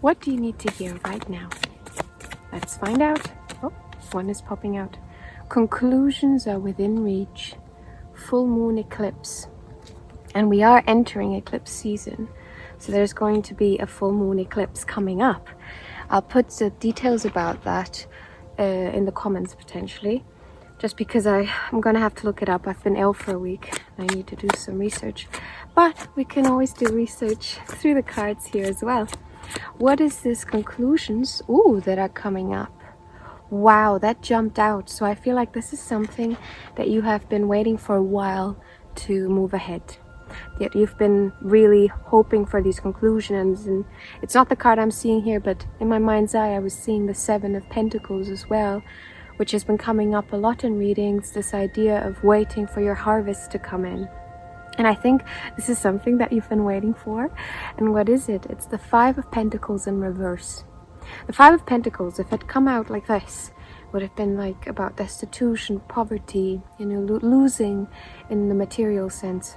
What do you need to hear right now? Let's find out. Oh, one is popping out. Conclusions are within reach. Full moon eclipse. And we are entering eclipse season. So there's going to be a full moon eclipse coming up. I'll put the details about that in the comments potentially. Just because I'm going to have to look it up. I've been ill for a week. I need to do some research. But we can always do research through the cards here as well. What is this conclusions? Ooh, that are coming up. Wow, that jumped out. So I feel like this is something that you have been waiting for a while to move ahead. Yet you've been really hoping for these conclusions, and it's not the card I'm seeing here, but in my mind's eye I was seeing the Seven of Pentacles as well, which has been coming up a lot in readings, this idea of waiting for your harvest to come in. And I think this is something that you've been waiting for. And what is it? It's the Five of Pentacles in reverse. The Five of Pentacles, if it come out like this, would have been like about destitution, poverty, you know, losing in the material sense.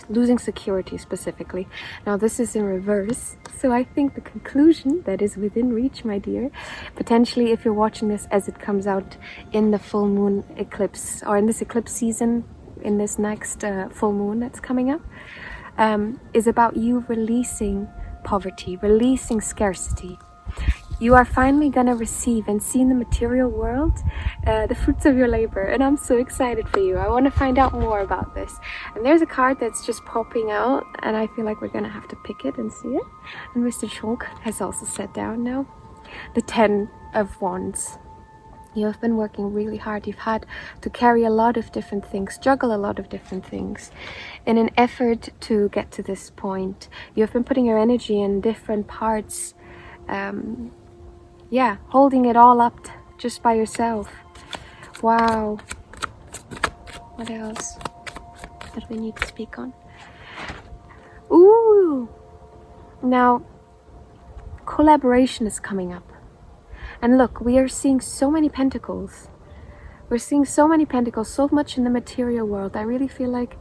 Losing security specifically. Now this is in reverse, so I think the conclusion that is within reach, my dear, potentially if you're watching this as it comes out in the full moon eclipse, or in this eclipse season, in this next full moon that's coming up, is about you releasing poverty, releasing scarcity. You are finally gonna receive and see in the material world the fruits of your labor, and I'm so excited for you. I want to find out more about this. And there's a card that's just popping out, and I feel like we're gonna have to pick it and see it. And Mr. Chonk has also sat down now. The Ten of Wands. You have been working really hard. You've had to carry a lot of different things, juggle a lot of different things in an effort to get to this point. You have been putting your energy in different parts, yeah, holding it all up just by yourself. Wow. What else that we need to speak on? Ooh. Now, collaboration is coming up. And look, we are seeing so many pentacles. We're seeing so many pentacles, so much in the material world. I really feel like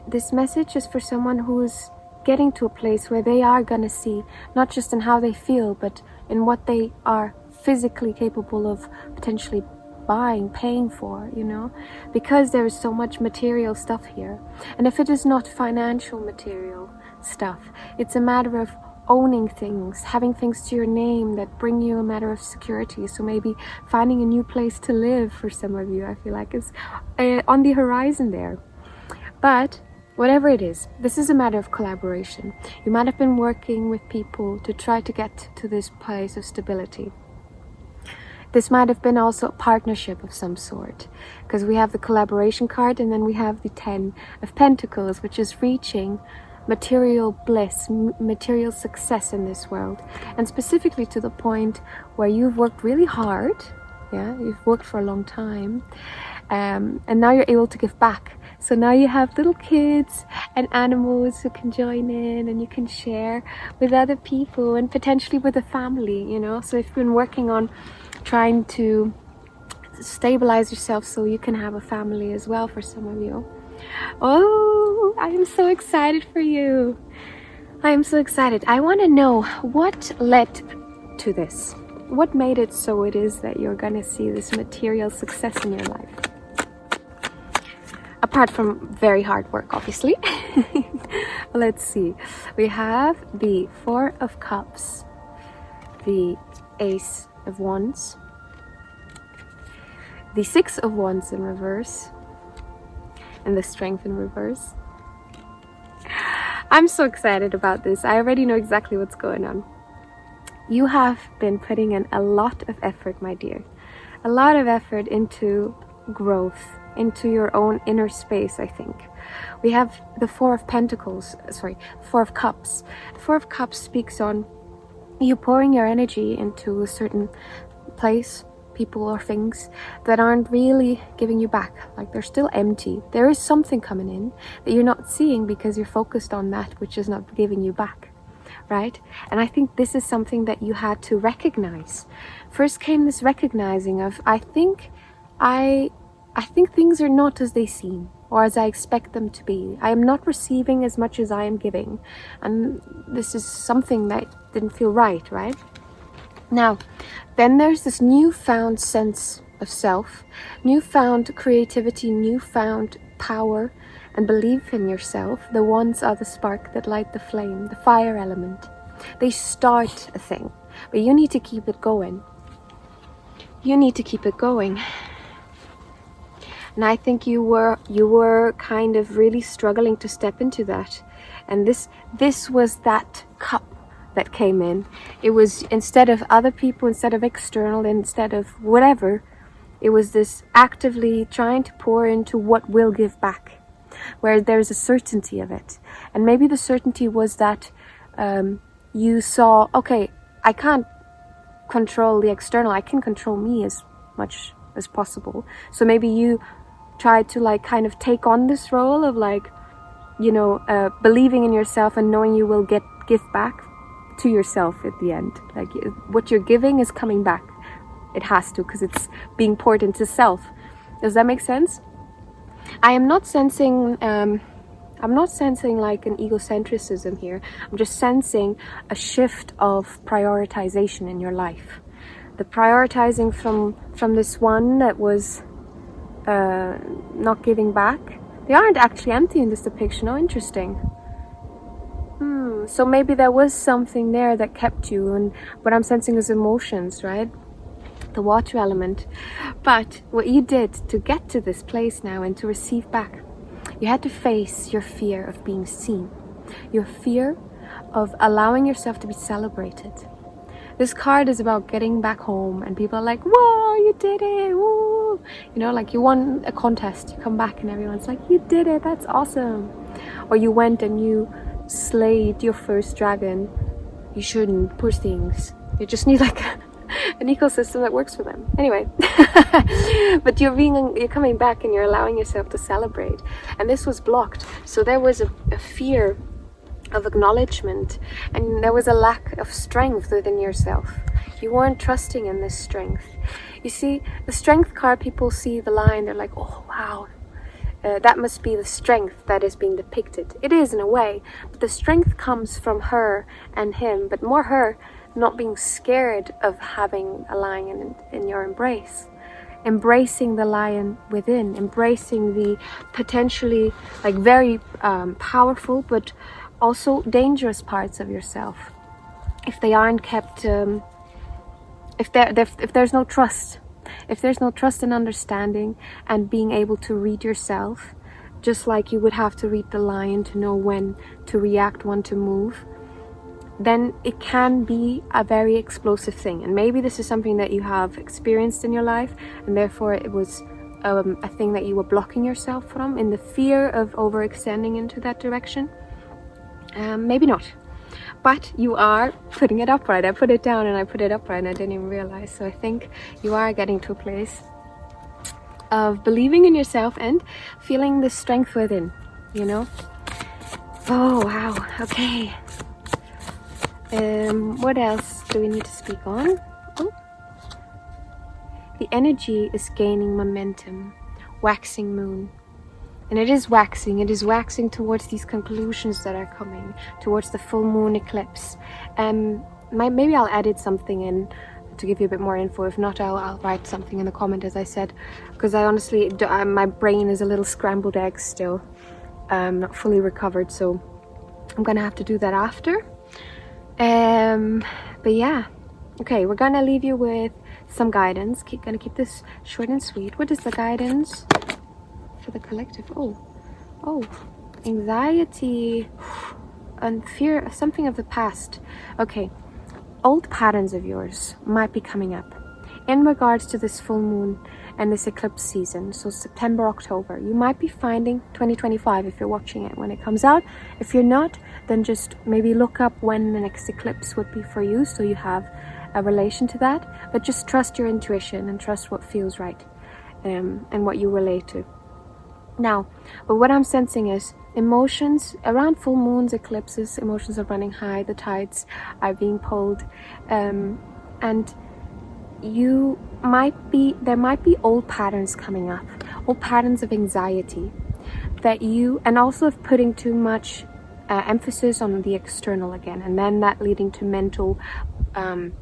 this message is for someone who is getting to a place where they are gonna see, not just in how they feel, but in what they are physically capable of potentially buying, paying for, you know, because there is so much material stuff here. And if it is not financial material stuff, it's a matter of owning things, having things to your name that bring you a matter of security. So maybe finding a new place to live for some of you, I feel like is on the horizon there. But whatever it is, this is a matter of collaboration. You might have been working with people to try to get to this place of stability. This might have been also a partnership of some sort, because we have the collaboration card, and then we have the Ten of Pentacles, which is reaching material bliss, material success in this world. And specifically to the point where you've worked really hard, yeah, you've worked for a long time, and now you're able to give back. So now you have little kids and animals who can join in, and you can share with other people and potentially with a family, you know. So if you've been working on trying to stabilize yourself so you can have a family as well for some of you. Oh, I am so excited for you. I am so excited. I want to know what led to this. What made it so it is that you're going to see this material success in your life? Apart from very hard work, obviously. Let's see. We have the Four of Cups, the Ace of Wands, the Six of Wands in reverse, and the Strength in reverse. I'm so excited about this. I already know exactly what's going on. You have been putting in a lot of effort, my dear. A lot of effort into growth, into your own inner space, I think. We have the Four of Pentacles, Four of Cups. The Four of Cups speaks on you pouring your energy into a certain place, people or things that aren't really giving you back, like they're still empty. There is something coming in that you're not seeing because you're focused on that which is not giving you back, right? And I think this is something that you had to recognize. First came this recognizing of, I think things are not as they seem. or as I expect them to be. I am not receiving as much as I am giving. And this is something that didn't feel right, right? Now, then there's this newfound sense of self, newfound creativity, newfound power and belief in yourself. The ones are the spark that light the flame, the fire element. They start a thing, but you need to keep it going. You need to keep it going. And I think you were kind of really struggling to step into that. And this was that cup that came in. It was, instead of other people, instead of external, instead of whatever, it was this actively trying to pour into what will give back, where there's a certainty of it. And maybe the certainty was that you saw, okay, I can't control the external, I can control me as much as possible. So maybe you tried to like kind of take on this role of like, you know, believing in yourself and knowing you will give back to yourself at the end. Like what you're giving is coming back. It has to, because it's being poured into self. Does that make sense? I am not sensing I'm not sensing like an egocentrism here. I'm just sensing a shift of prioritization in your life. The prioritizing from this one that was not giving back. They aren't actually empty in this depiction. Oh, interesting. So maybe there was something there that kept you, and what I'm sensing is emotions, right? The water element. But what you did to get to this place now and to receive back, you had to face your fear of being seen, your fear of allowing yourself to be celebrated. This card is about getting back home and people are like, whoa, you did it, woo! You know, like you won a contest, you come back and everyone's like, you did it, that's awesome. Or you went and you slayed your first dragon. You shouldn't, poor things. You just need like an ecosystem that works for them. Anyway, but you're coming back and you're allowing yourself to celebrate. And this was blocked. So there was a fear of acknowledgement, and there was a lack of strength within yourself. You weren't trusting in this strength. You see, the strength card, people see the line, they're like, oh wow, that must be the strength that is being depicted. It is in a way, but the strength comes from her and him, but more her not being scared of having a lion in your embrace. Embracing the lion within, embracing the potentially like very powerful but also dangerous parts of yourself. If they aren't kept, if there's no trust, if there's no trust and understanding and being able to read yourself, just like you would have to read the lion to know when to react, when to move, then it can be a very explosive thing. And maybe this is something that you have experienced in your life, and therefore it was a thing that you were blocking yourself from in the fear of overextending into that direction. Maybe not, but you are putting it upright. I put it down and I put it upright and I didn't even realize. So I think you are getting to a place of believing in yourself and feeling the strength within, you know. Oh wow, okay. What else do we need to speak on? Oh. The energy is gaining momentum. Waxing moon. And it is waxing towards these conclusions that are coming, towards the full moon eclipse. Maybe I'll edit something in to give you a bit more info. If not, I'll write something in the comment, as I said, because I honestly, my brain is a little scrambled egg still, not fully recovered, so I'm gonna have to do that after. But yeah, okay, we're gonna leave you with some guidance. Gonna keep this short and sweet. What is the guidance for the collective? Oh, anxiety and fear, something of the past. Okay, old patterns of yours might be coming up in regards to this full moon and this eclipse season. So September, October, you might be finding 2025 if you're watching it when it comes out. If you're not, then just maybe look up when the next eclipse would be for you, so you have a relation to that. But just trust your intuition and trust what feels right, and what you relate to. Now, but what I'm sensing is emotions around full moons, eclipses, emotions are running high, the tides are being pulled, and there might be old patterns coming up, old patterns of anxiety. that you, and also of putting too much emphasis on the external again, and then that leading to mental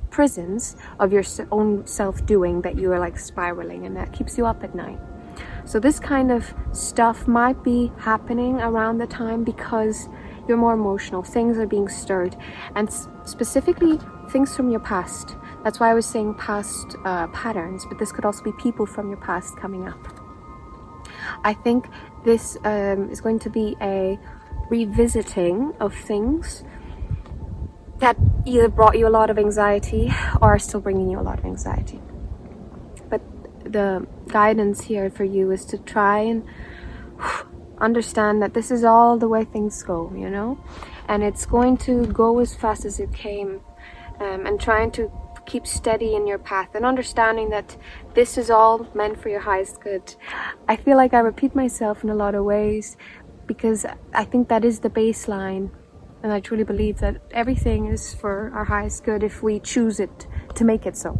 prisons of your own self-doing, that you are like spiraling, and that keeps you up at night. So this kind of stuff might be happening around the time because you're more emotional, things are being stirred, and specifically things from your past. That's why I was saying past patterns, but this could also be people from your past coming up. I think this is going to be a revisiting of things that either brought you a lot of anxiety or are still bringing you a lot of anxiety. But the guidance here for you is to try and understand that this is all the way things go, you know, and it's going to go as fast as it came, and trying to keep steady in your path and understanding that this is all meant for your highest good. I feel like I repeat myself in a lot of ways because I think that is the baseline, and I truly believe that everything is for our highest good if we choose it to make it so.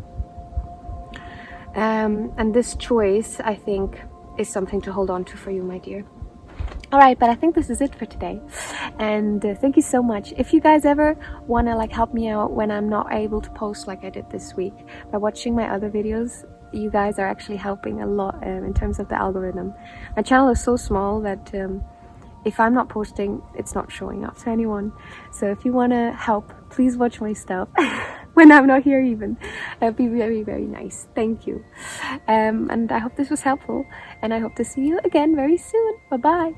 And this choice, I think, is something to hold on to for you, my dear. Alright, but I think this is it for today, and thank you so much. If you guys ever want to like help me out when I'm not able to post like I did this week, by watching my other videos, you guys are actually helping a lot in terms of the algorithm. My channel is so small that if I'm not posting, it's not showing up to anyone. So if you want to help, please watch my stuff when I'm not here even. That'd be very, very nice. Thank you. And I hope this was helpful, and I hope to see you again very soon. Bye-bye.